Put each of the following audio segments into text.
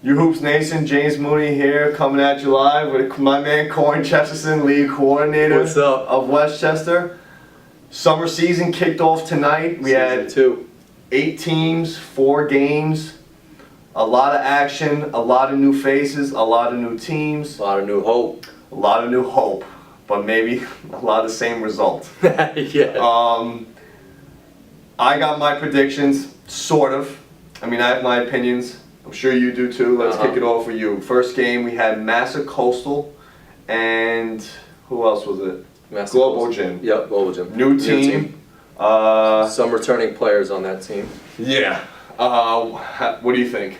You Hoops Nation, James Mooney here, coming at you live with my man Corey Chesterton, league coordinator What's up? of Westchester. Summer season kicked off tonight. We had 8 teams, 4 games, a lot of action, a lot of new faces, a lot of new teams. A lot of new hope. A lot of new hope, but maybe a lot of the same result. Yeah. I got my predictions, sort of. I mean, I have my opinions. I'm sure you do too. Let's kick it off with you. First game, we had Massa Coastal, and who else was it? Massa Global Coastal. Gym. Yep, Global Gym. New team. Some returning players on that team. Yeah. What do you think?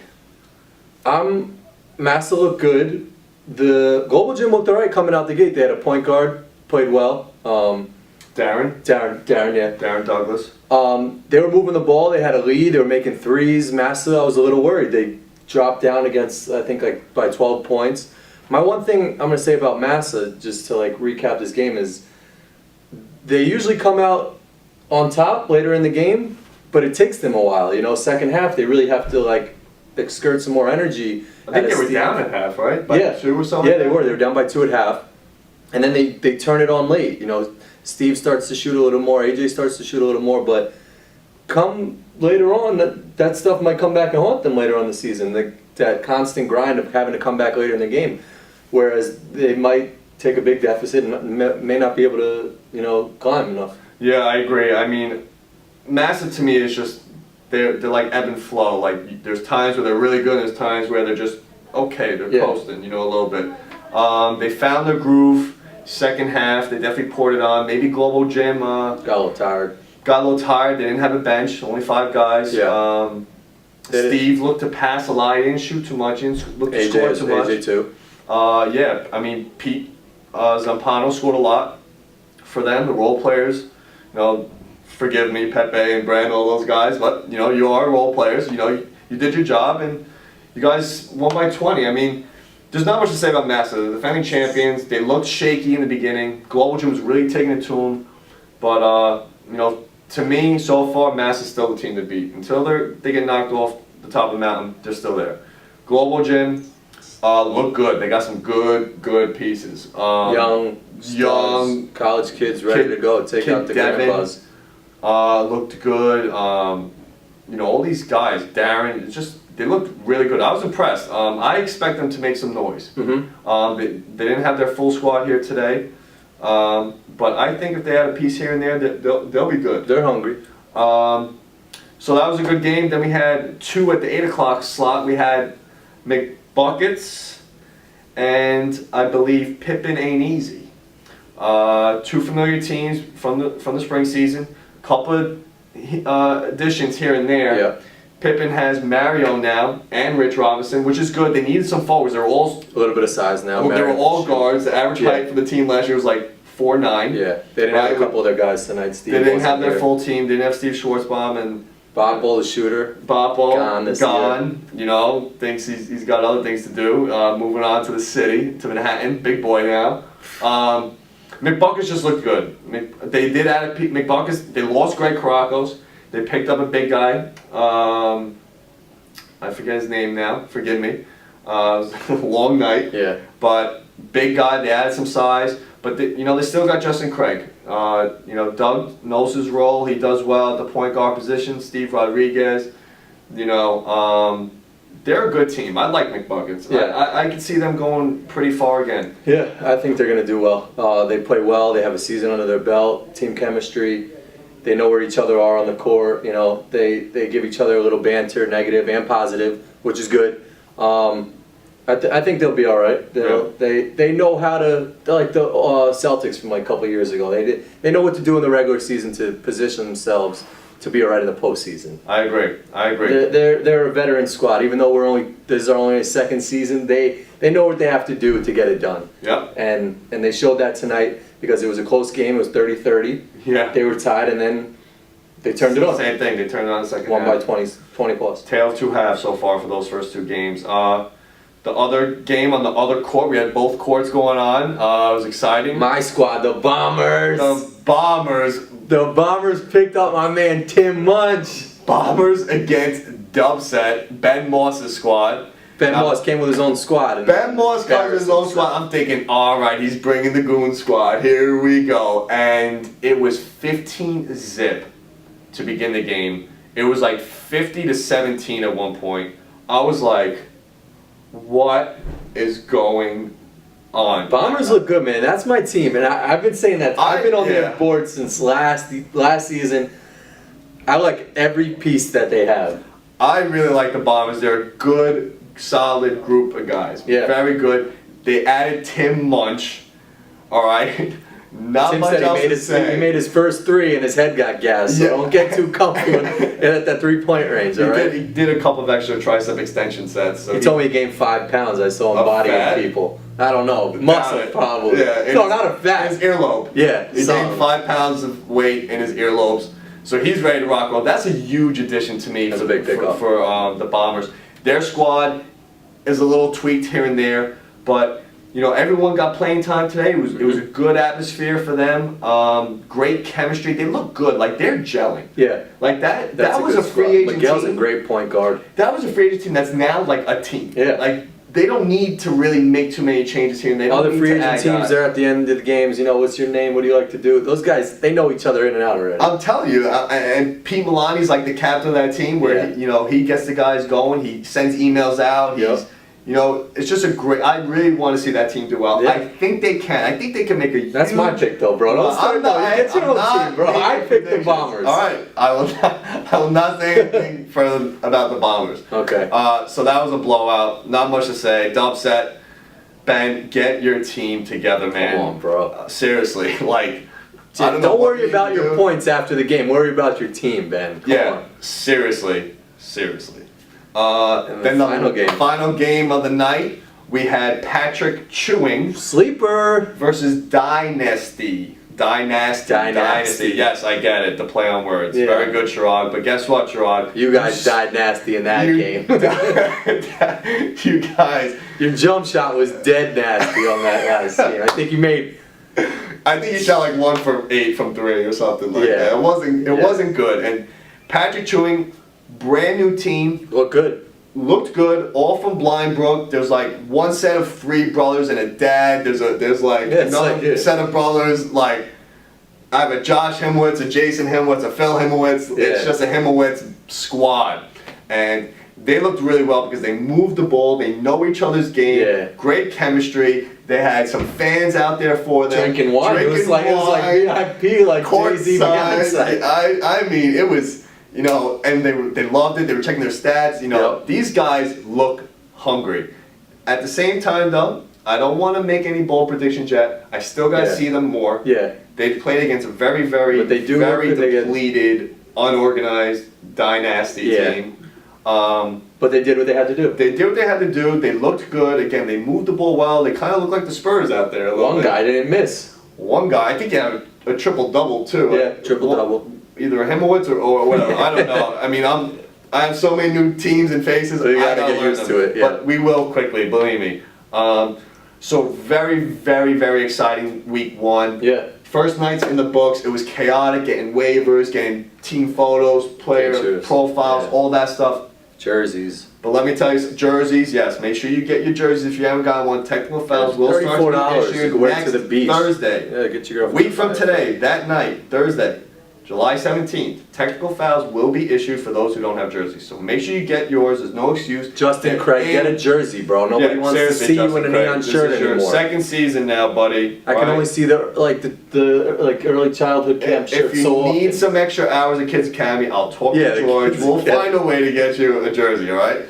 Massa looked good. The Global Gym looked alright coming out the gate. They had a point guard, played well. Darren? Darren, yeah. Darren Douglas. They were moving the ball. They had a lead. They were making threes. Massa, I was a little worried. They dropped down against, I think, like by 12 points. My one thing I'm going to say about Massa, just to like recap this game, is they usually come out on top later in the game, but it takes them a while. You know, second half, they really have to like exert some more energy. I think they were down at half, right? By 2 or something? Yeah, they were. They were down by 2 at half. And then they turn it on late. You know, Steve starts to shoot a little more, AJ starts to shoot a little more, but come later on, that stuff might come back and haunt them later on in the season. That constant grind of having to come back later in the game. Whereas they might take a big deficit and may not be able to, you know, climb enough. Yeah, I agree. I mean, Massa to me is just, they're like ebb and flow. Like, there's times where they're really good, there's times where they're just okay, they're coasting, you know, a little bit. They found their groove. Second half, they definitely poured it on. Maybe Global Gym got a little tired. Got a little tired. They didn't have a bench. Only 5 guys. Yeah. Steve looked to pass a lot. He didn't shoot too much. He didn't look to score too much. AJ too. Yeah. I mean, Pete Zampano scored a lot for them. The role players. You know, forgive me, Pepe and Brand, all those guys, but you know, you are role players. You know, you did your job, and you guys won by 20. I mean, there's not much to say about Massa. The defending champions, they looked shaky in the beginning. Global Gym was really taking it to them. But, you know, to me, so far, Massa's still the team to beat. Until they get knocked off the top of the mountain, they're still there. Global Gym look good. They got some good pieces. Young college kids ready to go. Take out the grandpas. Looked good. You know, all these guys, Darren, it's just, they looked really good. I was impressed. I expect them to make some noise. They didn't have their full squad here today, but I think if they had a piece here and there, they'll be good. They're hungry. So that was a good game. Then we had 2 at the 8 o'clock slot. We had McBuckets and I believe Pippin Ain't Easy. 2 familiar teams from the spring season. Couple of additions here and there. Yeah. Pippin has Mario now and Rich Robinson, which is good. They needed some forwards. They were all a little bit of size now. They were all guards. The average height for the team last year was like 4'9". Yeah, they didn't have a couple of their guys tonight. Steve they didn't have their full team. They didn't have Steve Schwartzbaum and Bobball, the shooter. Bobball gone. You know, thinks he's got other things to do. Moving on to the city, to Manhattan, big boy now. McBuckets just looked good. They did add McBuckets. They lost Greg Caracos. They picked up a big guy. I forget his name now. Forgive me. It was a long night. Yeah. But big guy. They added some size. But you know, they still got Justin Craig. You know, Doug knows his role. He does well at the point guard position. Steve Rodriguez. You know, they're a good team. I like McBuckets. Yeah. I can see them going pretty far again. Yeah, I think they're going to do well. They play well. They have a season under their belt. Team chemistry. They know where each other are on the court. You know, they give each other a little banter, negative and positive, which is good. I think they'll be all right. They know how to. They're like the Celtics from like a couple of years ago. They know what to do in the regular season to position themselves to be all right in the postseason. I agree. They're a veteran squad. Even though this is our only second season, they know what they have to do to get it done. Yep. And they showed that tonight because it was a close game. It was 30-30. Yeah. They were tied, and then they turned it on. Same thing. They turned it on the second half. Won by 20 plus. Tale of 2 halves so far for those first 2 games. The other game on the other court, we had both courts going on. It was exciting. My squad, the Bombers. The Bombers picked up my man Tim Munch. Bombers against Dubset, Ben Moss's squad. Ben Now, Moss came with his own squad. And Ben Moss comes with his own squad. I'm thinking, all right, he's bringing the goon squad. Here we go. And it was 15-0 to begin the game. It was like 50-17 at one point. I was like, what is going on? Bombers look good, man. That's my team, and I've been saying that. I've been on their board since last season. I like every piece that they have. I really like the Bombers. They're a good, solid group of guys. Yeah. Very good. They added Tim Munch. All right. Not Tim much said else to say. he made his first three and his head got gassed. So Yeah. don't get too comfortable at that 3-point range. All right. He did a couple of extra tricep extension sets. So He told me he gained 5 pounds. I saw him A fat? bodying people. I don't know. Muscle, probably. Yeah, No, not a fat. His earlobe. Yeah, He gained 5 pounds of weight in his earlobes. So he's ready to rock roll. That's a huge addition to me. That's a big pickup. for the Bombers. Their squad is a little tweaked here and there, but you know, everyone got playing time today. It was a good atmosphere for them. Great chemistry. They look good. Like they're gelling. Yeah. Like that. That's That was good a free squad. agent Miguel's team. a great point guard. That was a free agent team that's now like a team. Yeah. Like they don't need to really make too many changes here and they don't Other need free to agent add teams, guys. they're at the end of the games. You know, what's your name? What do you like to do? Those guys, they know each other in and out already. I'm telling you, and Pete Milani's like the captain of that team, where Yeah. he gets the guys going. He sends emails out. Yep. It's just a great. I really want to see that team do well. Yeah. I think they can. I think they can make a. That's huge, my pick, though, bro. Don't start. No, you get your own team, bro. I picked the Bombers. All right, I will not say anything further about the Bombers. Okay. So that was a blowout. Not much to say. Dub set. Ben, get your team together, man. Come on, bro. Seriously, like. I don't know Don't what worry you about your do. points after the game. Worry about your team, Ben. Come on. Seriously. And Then the final game of the night, we had Patrick Chewing Sleeper. versus Dynasty. Dynasty. Yes, I get it. The play on words. Yeah. Very good, Sherrod. But guess what, Sherrod? You guys died nasty in that game. You guys. Your jump shot was dead nasty on that last game. I think you made. I think he shot like 1 for 8 from 3 or something like that. It wasn't good. And Patrick Chewing, brand new team. Look good. Looked good, all from Blind Brook. There's like one set of 3 brothers and a dad. There's like another set of brothers. Like I have a Josh Himowitz, a Jason Himowitz, a Phil Himowitz. Yeah. It's just a Himowitz squad, and they looked really well because they moved the ball. They know each other's game. Yeah. Great chemistry. They had some fans out there for them. Drinking wine. It was like VIP, like Jay-Z courtside. I mean, it was. And they loved it. They were checking their stats. Yep. These guys look hungry. At the same time, though, I don't want to make any bold predictions yet. I still got to see them more. Yeah. They played against a very, very, But they do very look good depleted, unorganized Dynasty team. But they did what they had to do. They did what they had to do. They looked good. Again, they moved the ball well. They kind of looked like the Spurs out there a little One bit. guy didn't miss. One guy, I think he had a triple-double, too. Yeah, triple-double. Either a Himowitz or whatever. I don't know. I mean, I have so many new teams and faces. So you I gotta get learn used them. to it, yeah. But we will quickly, believe me. So very, very, very exciting week 1. Yeah. First night's in the books. It was chaotic, getting waivers, getting team photos, player Pictures. profiles, Yeah. all that stuff. Jerseys. But let me tell you, jerseys, yes. Make sure you get your jerseys if you haven't got one. Technical fouls will start to be $34. issued You can wear it next to the beach. Thursday. Yeah, get your girlfriend. Week from today, that night, Thursday, July 17th, technical fouls will be issued for those who don't have jerseys. So make sure you get yours. There's no excuse. Justin Craig, get a jersey, bro. Nobody wants to see you in a neon shirt This is your anymore. second season now, buddy. I can only see the early childhood camp shirts If you so need often. some extra hours at Kids Academy, I'll talk Yeah, to the George. Kids We'll Academy. find a way to get you a jersey, all right?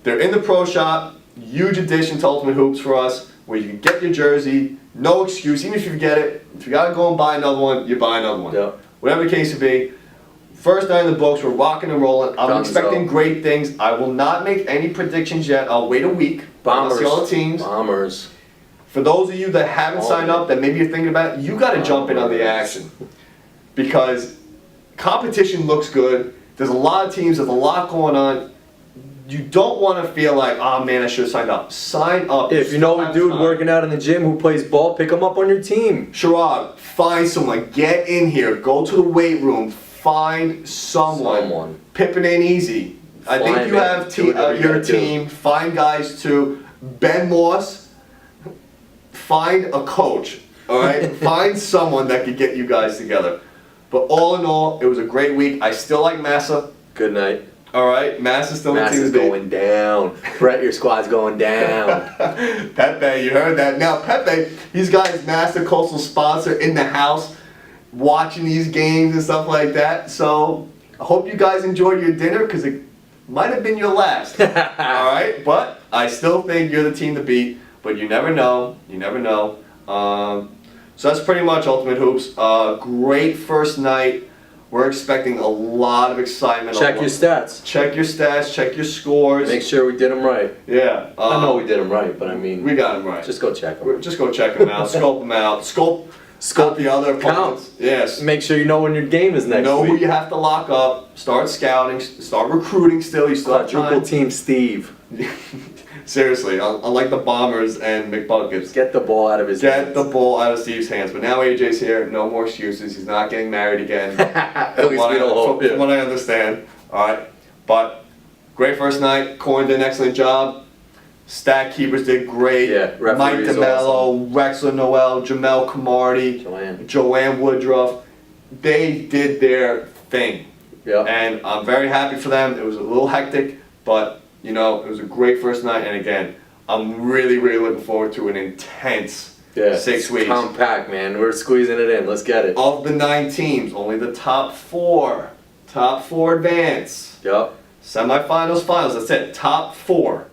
They're in the pro shop. Huge addition to Ultimate Hoops for us, where you can get your jersey. No excuse. Even if you forget it, if you got to go and buy another one, you buy another one. Yeah. Whatever the case may be. First night in the books, we're rocking and rolling. I'm expecting great things. I will not make any predictions yet. I'll wait a week. Bombers. See all the teams. Bombers. For those of you that haven't signed up, that maybe you're thinking about it, you got to jump in on the action. Because competition looks good. There's a lot of teams. There's a lot going on. You don't want to feel like, oh man, I should have signed up. Sign up. If you know a dude working out in the gym who plays ball, pick him up on your team. Sherrod, find someone. Get in here. Go to the weight room. Find someone. Pippin ain't easy. I think Flying, you man. have Do whatever you your gotta do. team. Find guys to Ben Moss. Find a coach. All right. Find someone that could get you guys together. But all in all, it was a great week. I still like Massa. Good night. All right, Massa's still the team Massa's to beat. going down. Brett, your squad's going down. Pepe, you heard that. Now, Pepe, he's got his Master Coastal sponsor in the house watching these games and stuff like that. So, I hope you guys enjoyed your dinner because it might have been your last. All right? But I still think you're the team to beat. But you never know. You never know. So, that's pretty much Ultimate Hoops. Great first night. We're expecting a lot of excitement. Check your stats. Check your stats. Check your scores. Make sure we did them right. Yeah. I know we did them right, but I mean, We got them right. just go check them. Just go check them out, scope them out, scope out the other opponents. Yes. Make sure you know when your game is next Know week. who you have to lock up. Start scouting. Start recruiting. Still, you still have Quadruple time. team Steve. Seriously, unlike the Bombers and McBuckets. Get the ball out of his Get hands. the ball out of Steve's hands. But now AJ's here. No more excuses. He's not getting married again. At least we don't hope. From what I understand. All right. But great first night. Corn did an excellent job. Stat keepers did great. Yeah, Mike referees DeMello, Rexler Noel, Jamel Camardi, Joanne Woodruff. They did their thing. Yeah. And I'm very happy for them. It was a little hectic, but you know, it was a great first night. And again, I'm really, really looking forward to an intense 6 weeks. Compact, man. We're squeezing it in. Let's get it. Of the 9 teams, only the top 4 advance. Yep. Semifinals, finals. That's it. Top 4.